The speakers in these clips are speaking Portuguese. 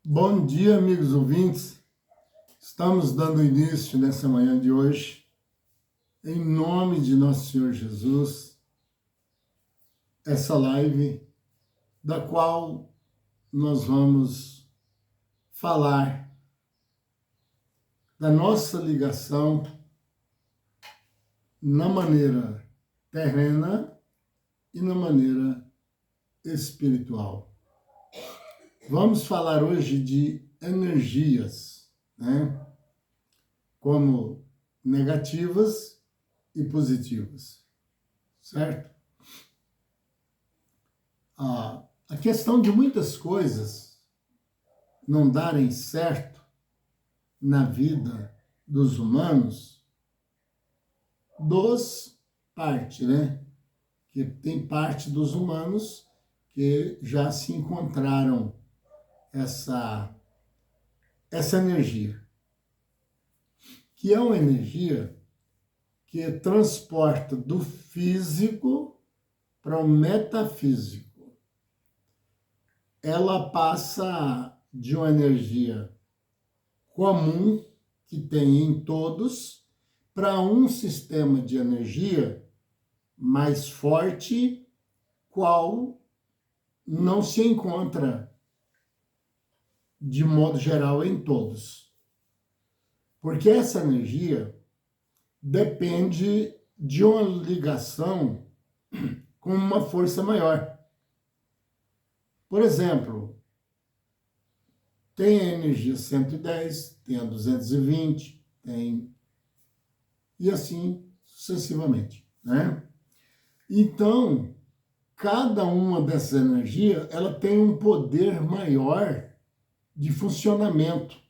Bom dia, amigos ouvintes. Estamos dando início nessa manhã de hoje, em nome de nosso Senhor Jesus, essa live da qual nós vamos falar da nossa ligação na maneira terrena e na maneira espiritual. Vamos falar hoje de energias, né? Como negativas e positivas, certo? A questão de muitas coisas não darem certo na vida dos humanos, parte, né? Que tem parte dos humanos que já se encontraram essa energia, que é uma energia que transporta do físico para o metafísico. Ela passa de uma energia comum que tem em todos para um sistema de energia mais forte, qual não se encontra de modo geral em todos. Porque essa energia depende de uma ligação com uma força maior. Por exemplo, tem a energia 110, tem a 220, tem... e assim sucessivamente, né? Então, cada uma dessas energias, ela tem um poder maior de funcionamento.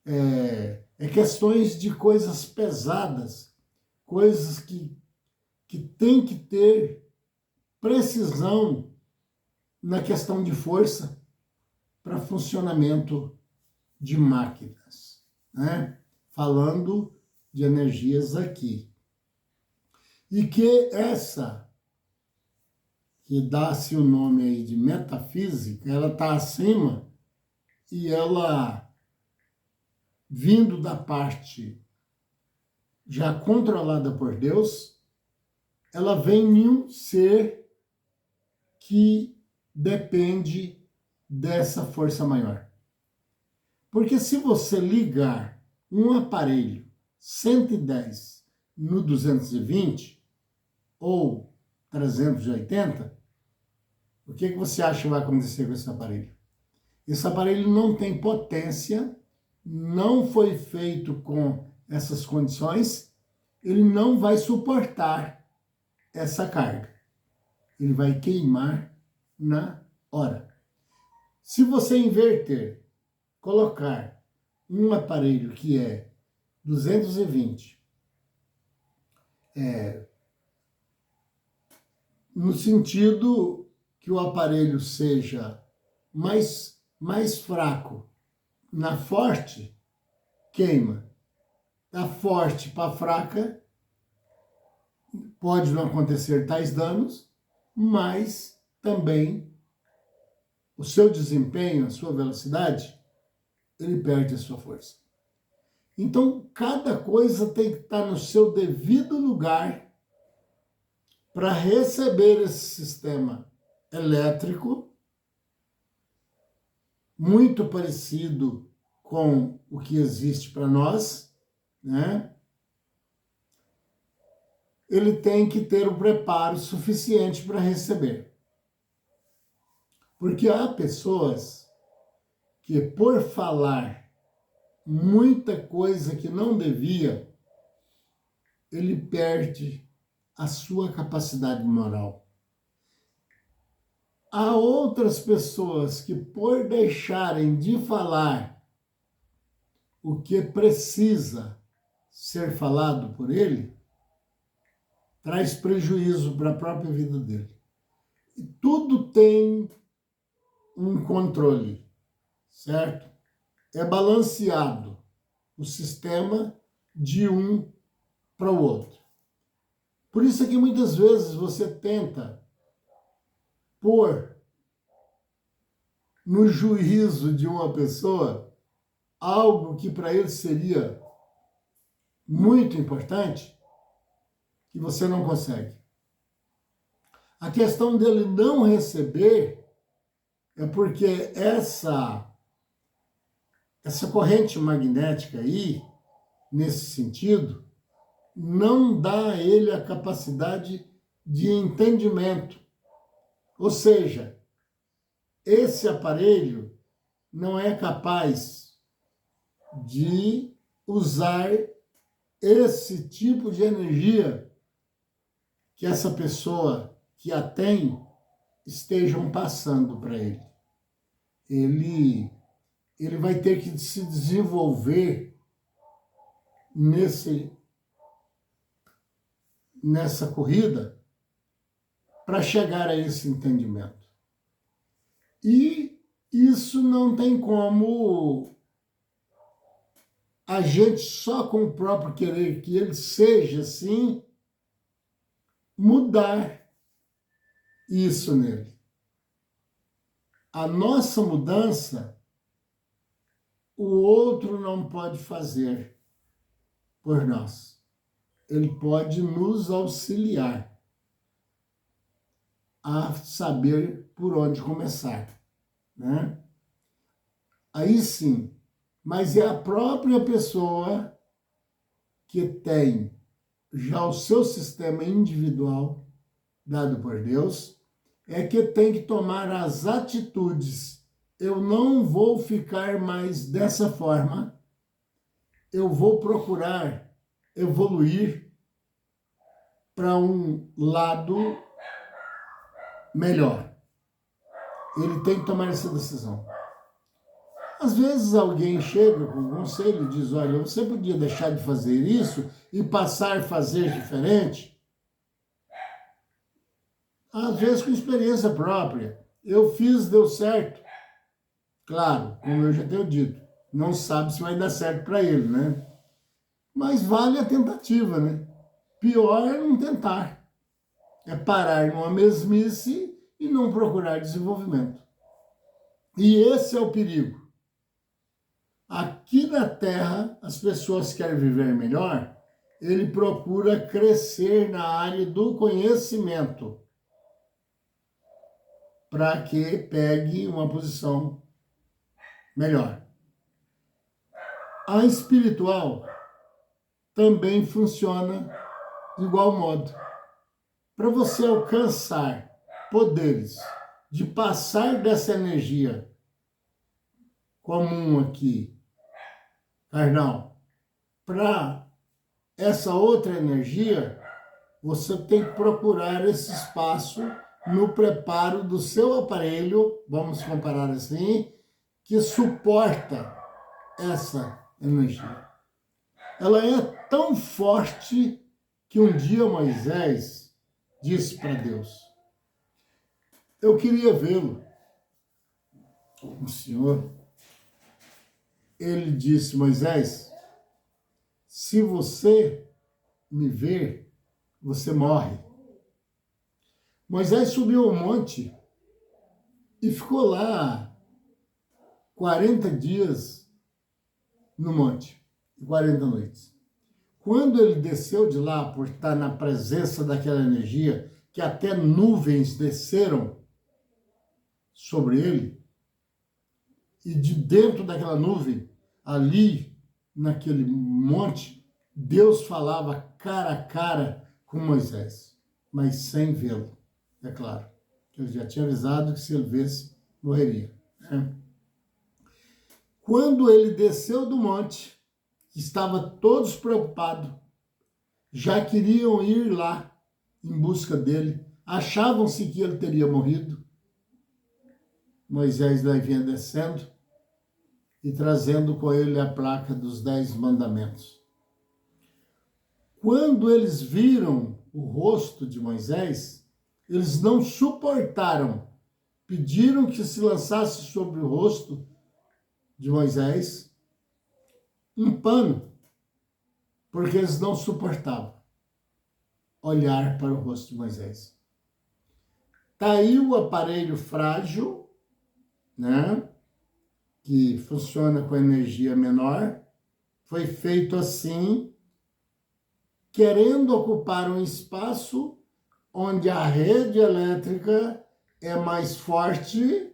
É questões de coisas pesadas, coisas que tem que ter precisão na questão de força para funcionamento de máquinas, né? Falando de energias aqui. E que essa, que dá-se o nome aí de metafísica, ela está acima e ela, vindo da parte já controlada por Deus, ela vem em um ser que depende dessa força maior. Porque se você ligar um aparelho 110 no 220 ou 380, o que você acha que vai acontecer com esse aparelho? Esse aparelho não tem potência, não foi feito com essas condições, ele não vai suportar essa carga. Ele vai queimar na hora. Se você inverter, colocar um aparelho que é 220, no sentido que o aparelho seja mais fraco, na forte, queima. Da forte para fraca, pode não acontecer tais danos, mas também o seu desempenho, a sua velocidade, ele perde a sua força. Então, cada coisa tem que estar no seu devido lugar para receber esse sistema elétrico, muito parecido com o que existe para nós, né? Ele tem que ter o preparo suficiente para receber. Porque há pessoas que, por falar muita coisa que não devia, ele perde a sua capacidade moral. Há outras pessoas que, por deixarem de falar o que precisa ser falado por ele, traz prejuízo para a própria vida dele. E tudo tem um controle, certo? É balanceado o sistema de um para o outro. Por isso é que muitas vezes você tenta pôr no juízo de uma pessoa algo que para ele seria muito importante, que você não consegue. A questão dele não receber é porque essa corrente magnética aí, nesse sentido, não dá a ele a capacidade de entendimento. Ou seja, esse aparelho não é capaz de usar esse tipo de energia que essa pessoa que a tem estejam passando para ele. Ele vai ter que se desenvolver nessa corrida para chegar a esse entendimento. E isso não tem como a gente só com o próprio querer que ele seja assim, mudar isso nele. A nossa mudança, o outro não pode fazer por nós. Ele pode nos auxiliar a saber por onde começar, né? Aí sim, mas é a própria pessoa que tem já o seu sistema individual dado por Deus, é que tem que tomar as atitudes. Eu não vou ficar mais dessa forma, eu vou procurar evoluir para um lado melhor. Ele tem que tomar essa decisão. Às vezes alguém chega com um conselho e diz, olha, você podia deixar de fazer isso e passar a fazer diferente? Às vezes com experiência própria. Eu fiz, deu certo. Claro, como eu já tenho dito, não sabe se vai dar certo para ele, né? Mas vale a tentativa, né? Pior é não tentar. É parar numa mesmice e não procurar desenvolvimento. E esse é o perigo. Aqui na Terra, as pessoas querem viver melhor, ele procura crescer na área do conhecimento para que pegue uma posição melhor. A espiritual também funciona de igual modo. Para você alcançar poderes de passar dessa energia comum aqui, carnal, para essa outra energia, você tem que procurar esse espaço no preparo do seu aparelho, vamos comparar assim, que suporta essa energia. Ela é tão forte que um dia Moisés disse para Deus, eu queria vê-lo. O Senhor, ele disse, Moisés, se você me ver, você morre. Moisés subiu ao monte e ficou lá 40 dias no monte, 40 noites. Quando ele desceu de lá, por estar na presença daquela energia, que até nuvens desceram sobre ele, e de dentro daquela nuvem, ali naquele monte, Deus falava cara a cara com Moisés, mas sem vê-lo, é claro. Ele já tinha avisado que se ele visse, morreria, né? Quando ele desceu do monte, estava todos preocupados, já queriam ir lá em busca dele, achavam-se que ele teria morrido. Moisés daí vinha descendo e trazendo com ele a placa dos 10 mandamentos. Quando eles viram o rosto de Moisés, eles não suportaram, pediram que se lançasse sobre o rosto de Moisés um pano, porque eles não suportavam olhar para o rosto de Moisés. Está aí o aparelho frágil, né? Que funciona com energia menor, foi feito assim, querendo ocupar um espaço onde a rede elétrica é mais forte,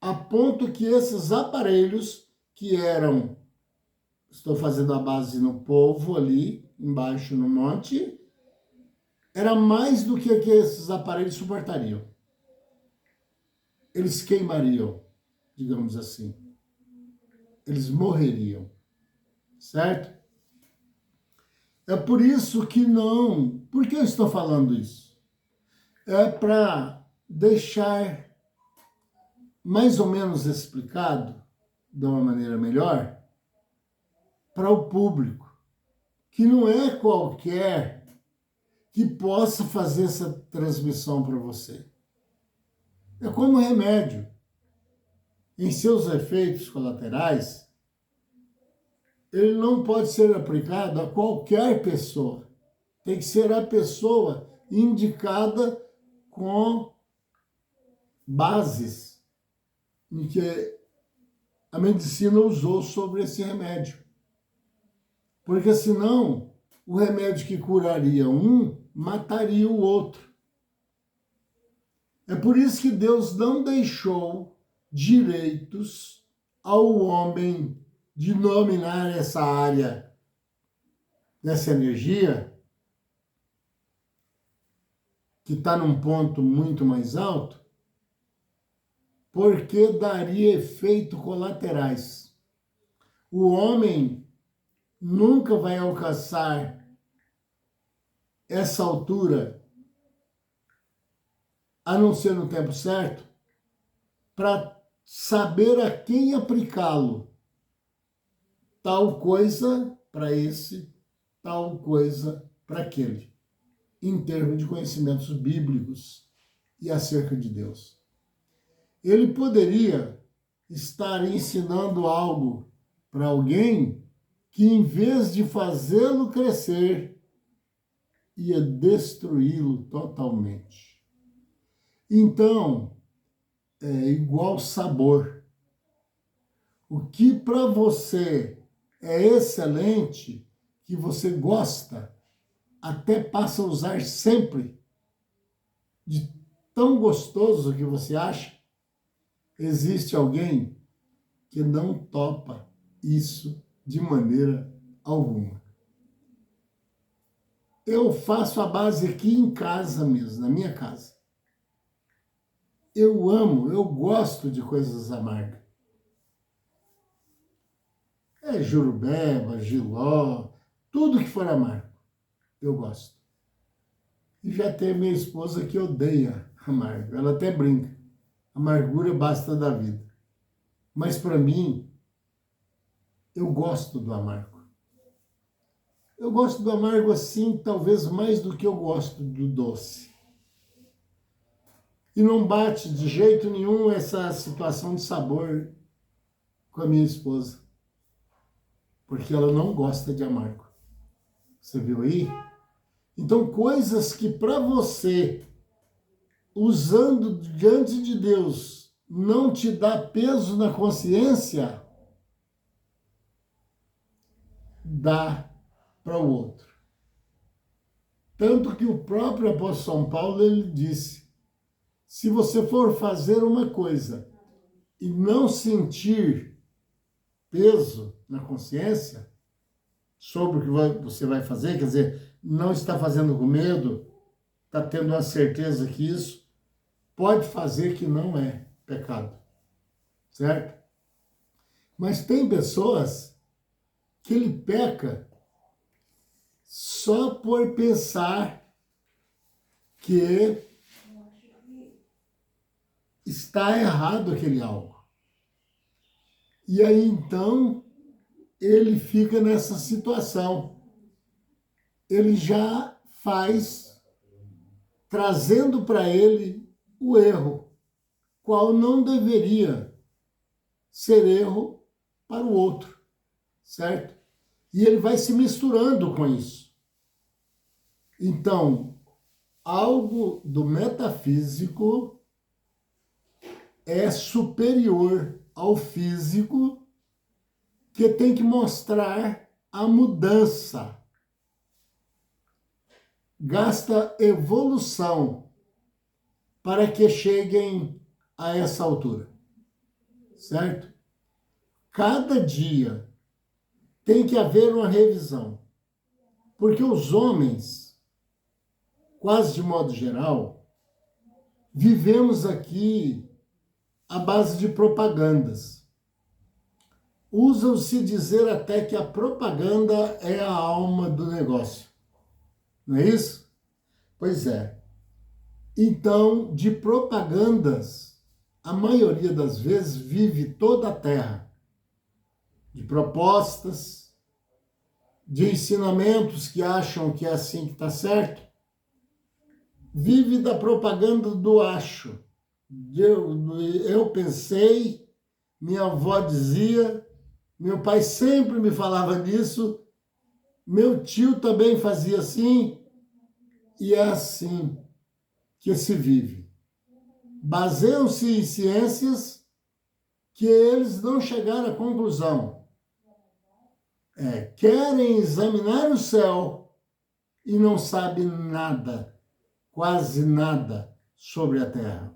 a ponto que esses aparelhos que eram, estou fazendo a base no polvo ali, embaixo no monte, era mais do que esses aparelhos suportariam. Eles queimariam, digamos assim. Eles morreriam, certo? É por isso que não... Por que eu estou falando isso? É para deixar mais ou menos explicado, de uma maneira melhor, para o público, que não é qualquer que possa fazer essa transmissão para você. É como remédio. Em seus efeitos colaterais, ele não pode ser aplicado a qualquer pessoa. Tem que ser a pessoa indicada com bases em que a medicina usou sobre esse remédio. Porque senão, o remédio que curaria um, mataria o outro. É por isso que Deus não deixou direitos ao homem de dominar essa área, dessa energia, que está num ponto muito mais alto, porque daria efeitos colaterais. O homem nunca vai alcançar essa altura, a não ser no tempo certo, para saber a quem aplicá-lo. Tal coisa para esse, tal coisa para aquele, em termos de conhecimentos bíblicos e acerca de Deus. Ele poderia estar ensinando algo para alguém que, em vez de fazê-lo crescer, ia destruí-lo totalmente. Então, é igual sabor. O que para você é excelente, que você gosta, até passa a usar sempre, de tão gostoso que você acha, existe alguém que não topa isso de maneira alguma. Eu faço a base aqui em casa mesmo, na minha casa. Eu amo, eu gosto de coisas amargas. É jurubeba, jiló, tudo que for amargo, eu gosto. E já tem minha esposa que odeia amargo, ela até brinca. Amargura basta da vida. Mas para mim, eu gosto do amargo. Eu gosto do amargo assim, talvez mais do que eu gosto do doce. E não bate de jeito nenhum essa situação de sabor com a minha esposa. Porque ela não gosta de amargo. Você viu aí? Então, coisas que para você, usando diante de Deus, não te dá peso na consciência, dá para o outro. Tanto que o próprio apóstolo São Paulo, ele disse, se você for fazer uma coisa e não sentir peso na consciência sobre o que você vai fazer, quer dizer, não está fazendo com medo, está tendo a certeza que isso pode fazer que não é pecado, certo? Mas tem pessoas que ele peca só por pensar que está errado aquele algo. E aí, então, ele fica nessa situação. Ele já faz, trazendo para ele o erro, qual não deveria ser erro para o outro, certo? E ele vai se misturando com isso. Então, algo do metafísico é superior ao físico, que tem que mostrar a mudança. Gasta evolução para que cheguem a essa altura, certo? Cada dia tem que haver uma revisão, porque os homens, quase de modo geral, vivemos aqui à base de propagandas. Usam-se dizer até que a propaganda é a alma do negócio. Não é isso? Pois é. Então, de propagandas, a maioria das vezes vive toda a terra. De propostas, de ensinamentos que acham que é assim que está certo. Vive da propaganda do acho. Eu pensei, minha avó dizia, meu pai sempre me falava nisso, meu tio também fazia assim, e é assim que se vive. Baseiam-se em ciências que eles não chegaram à conclusão. Querem examinar o céu e não sabem nada, quase nada, sobre a terra,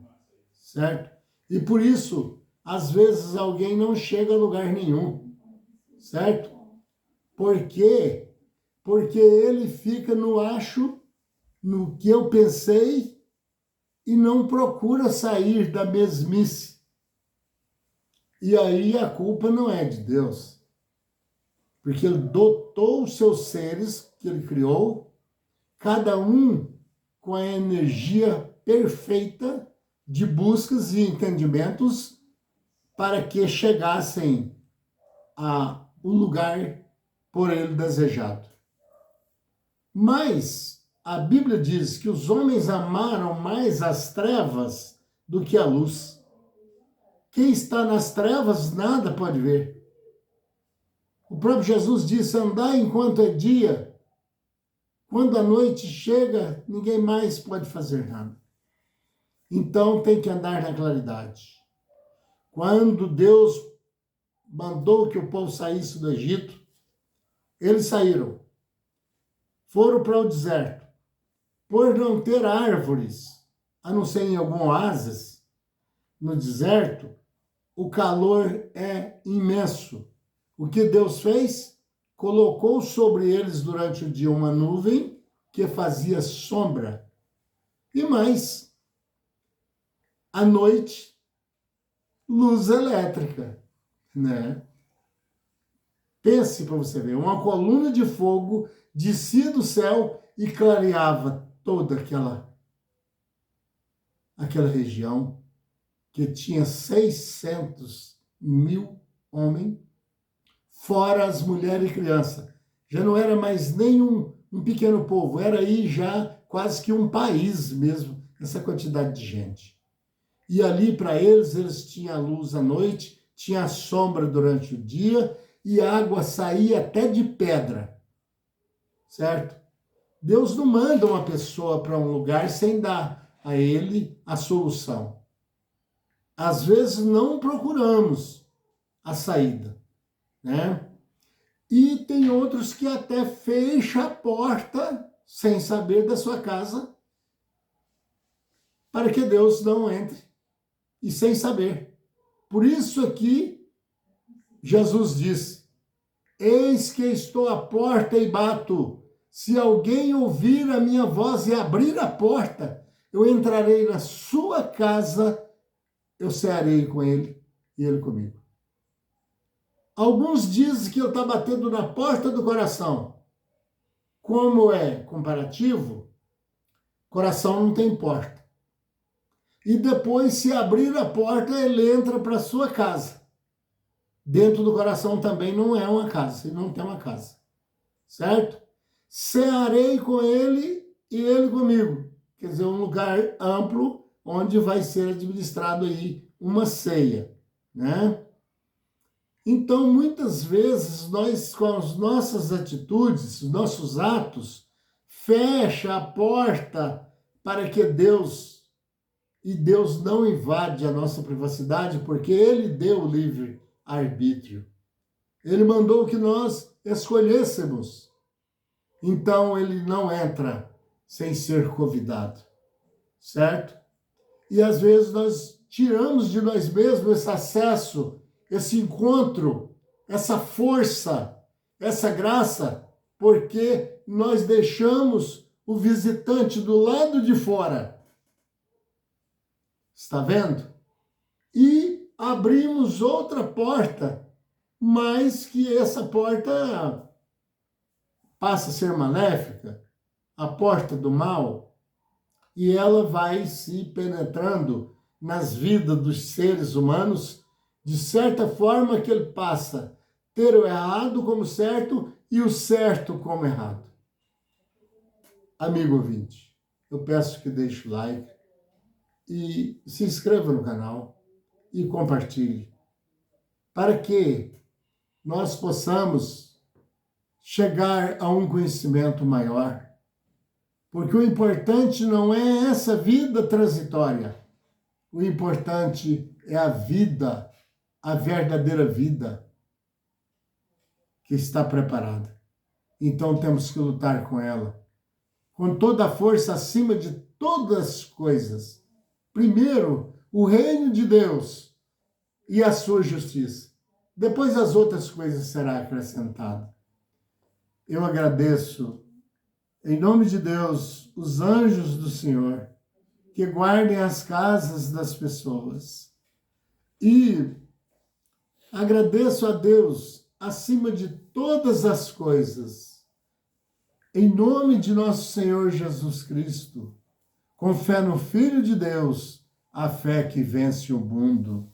certo? E por isso, às vezes, alguém não chega a lugar nenhum, certo? Por quê? Porque ele fica no acho, no que eu pensei, e não procura sair da mesmice. E aí a culpa não é de Deus, porque ele dotou os seus seres que ele criou, cada um com a energia perfeita de buscas e entendimentos para que chegassem a um lugar por ele desejado. Mas a Bíblia diz que os homens amaram mais as trevas do que a luz. Quem está nas trevas nada pode ver. O próprio Jesus disse: andai enquanto é dia. Quando a noite chega, ninguém mais pode fazer nada. Então tem que andar na claridade. Quando Deus mandou que o povo saísse do Egito, eles saíram. Foram para o deserto. Por não ter árvores, a não ser em algum oásis, no deserto, o calor é imenso. O que Deus fez? Colocou sobre eles durante o dia uma nuvem que fazia sombra. E mais, à noite, luz elétrica, né? Pense para você ver, uma coluna de fogo descia do céu e clareava toda aquela região que tinha 600.000 homens, fora as mulheres e crianças. Já não era mais nem um pequeno povo, era aí já quase que um país mesmo, essa quantidade de gente. E ali para eles tinham a luz à noite, tinha a sombra durante o dia e a água saía até de pedra, certo? Deus não manda uma pessoa para um lugar sem dar a ele a solução. Às vezes não procuramos a saída, né? E tem outros que até fecham a porta sem saber da sua casa para que Deus não entre e sem saber. Por isso aqui Jesus disse: eis que estou à porta e bato. Se alguém ouvir a minha voz e abrir a porta, eu entrarei na sua casa, eu cearei com ele e ele comigo. Alguns dizem que ele está batendo na porta do coração. Como é comparativo, coração não tem porta. E depois, se abrir a porta, ele entra para a sua casa. Dentro do coração também não é uma casa, ele não tem uma casa. Certo? Cearei com ele e ele comigo. Quer dizer, um lugar amplo onde vai ser administrado aí uma ceia, né? Então, muitas vezes, nós, com as nossas atitudes, nossos atos, fecha a porta para que Deus E Deus não invade a nossa privacidade porque Ele deu o livre arbítrio. Ele mandou que nós escolhêssemos. Então Ele não entra sem ser convidado, certo? E às vezes nós tiramos de nós mesmos esse acesso, esse encontro, essa força, essa graça, porque nós deixamos o visitante do lado de fora. Está vendo? E abrimos outra porta, mas que essa porta passa a ser maléfica, a porta do mal, e ela vai se penetrando nas vidas dos seres humanos, de certa forma que ele passa a ter o errado como certo e o certo como errado. Amigo ouvinte, eu peço que deixe o like e se inscreva no canal e compartilhe, para que nós possamos chegar a um conhecimento maior. Porque o importante não é essa vida transitória. O importante é a vida, a verdadeira vida que está preparada. Então temos que lutar com ela, com toda a força acima de todas as coisas. Primeiro, o reino de Deus e a sua justiça. Depois as outras coisas serão acrescentadas. Eu agradeço, em nome de Deus, os anjos do Senhor, que guardem as casas das pessoas. E agradeço a Deus, acima de todas as coisas, em nome de nosso Senhor Jesus Cristo, com fé no Filho de Deus, a fé que vence o mundo.